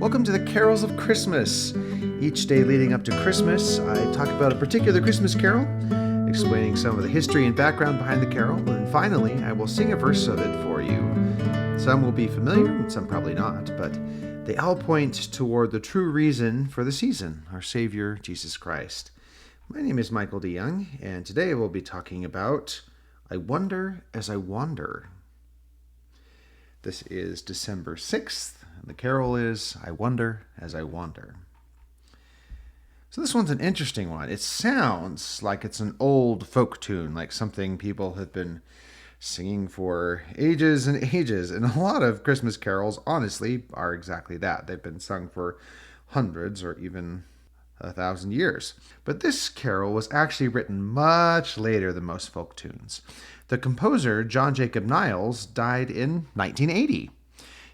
Welcome to the Carols of Christmas. Each day leading up to Christmas, I talk about a particular Christmas carol, explaining some of the history and background behind the carol, and finally, I will sing a verse of it for you. Some will be familiar, and some probably not, but they all point toward the true reason for the season, our Savior, Jesus Christ. My name is Michael DeYoung, and today we'll be talking about I Wonder as I Wander. This is December 6th, and the carol is I Wonder as I Wander. So this one's an interesting one. It sounds like it's an old folk tune, like something people have been singing for ages and ages. And a lot of Christmas carols, honestly, are exactly that. They've been sung for hundreds or even 1,000 years. But this carol was actually written much later than most folk tunes. The composer, John Jacob Niles, died in 1980.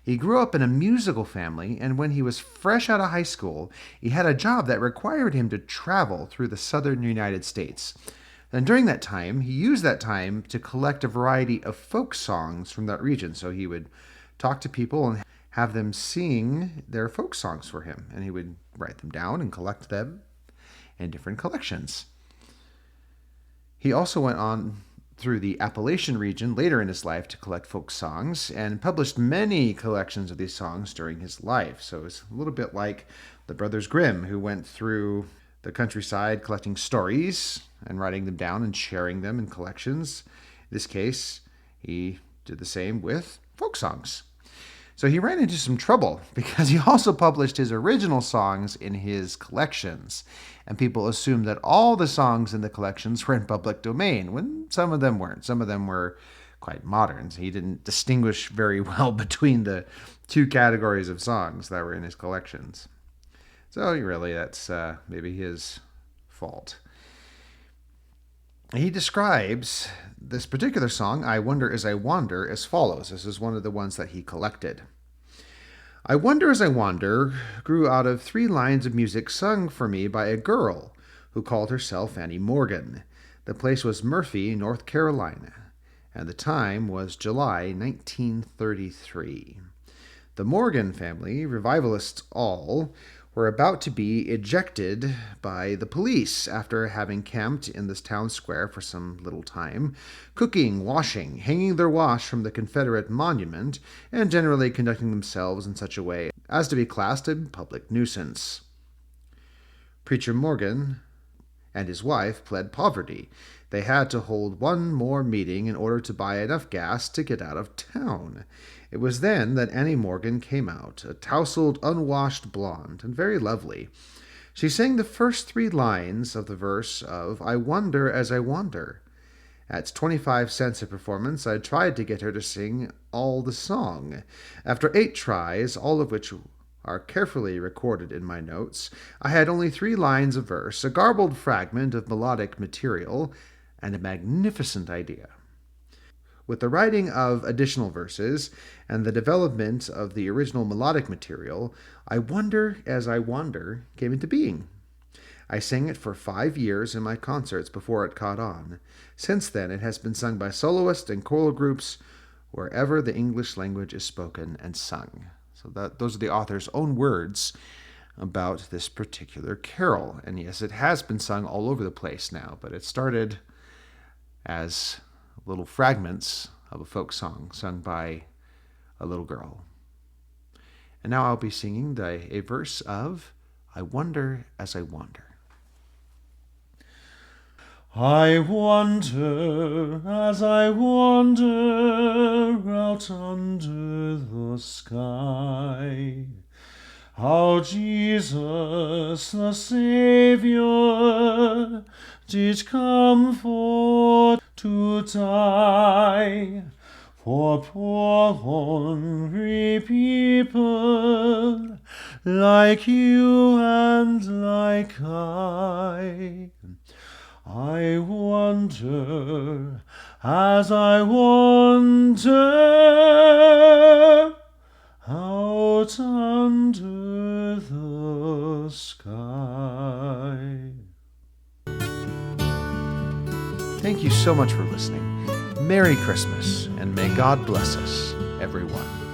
He grew up in a musical family, and when he was fresh out of high school, he had a job that required him to travel through the southern United States. And during that time, he used that time to collect a variety of folk songs from that region. So he would talk to people and have them sing their folk songs for him, and he would write them down and collect them in different collections. He also went on through the Appalachian region later in his life to collect folk songs and published many collections of these songs during his life. So it's a little bit like the Brothers Grimm, who went through the countryside collecting stories and writing them down and sharing them in collections. In this case, he did the same with folk songs. So he ran into some trouble because he also published his original songs in his collections. And people assumed that all the songs in the collections were in public domain, when some of them weren't. Some of them were quite modern. So he didn't distinguish very well between the two categories of songs that were in his collections. So really, that's maybe his fault. He describes this particular song, I Wonder as I Wander, as follows. This is one of the ones that he collected. I wonder as I wander grew out of 3 lines of music sung for me by a girl who called herself Annie Morgan. The place was Murphy, North Carolina, and the time was July 1933. The Morgan family, revivalists all, were about to be ejected by the police after having camped in this town square for some little time, cooking, washing, hanging their wash from the Confederate monument, and generally conducting themselves in such a way as to be classed a public nuisance. Preacher Morgan and his wife pled poverty. They had to hold one more meeting in order to buy enough gas to get out of town. It was then that Annie Morgan came out, a tousled, unwashed blonde, and very lovely. She sang the first 3 lines of the verse of I Wonder as I Wander. At 25 cents a performance, I tried to get her to sing all the song. After 8 tries, all of which are carefully recorded in my notes, I had only 3 lines of verse, a garbled fragment of melodic material, and a magnificent idea. With the writing of additional verses and the development of the original melodic material, I Wonder as I Wander came into being. I sang it for 5 years in my concerts before it caught on. Since then, it has been sung by soloists and choral groups wherever the English language is spoken and sung. So those are the author's own words about this particular carol. And yes, it has been sung all over the place now, but it started as little fragments of a folk song sung by a little girl. And now I'll be singing a verse of I Wonder as I Wander. I wonder as I wander out under the sky, how Jesus the Savior did come forth to die for poor hungry people like you and like I. I wonder as I wander out under the sky. Thank you so much for listening. Merry Christmas, and may God bless us, everyone.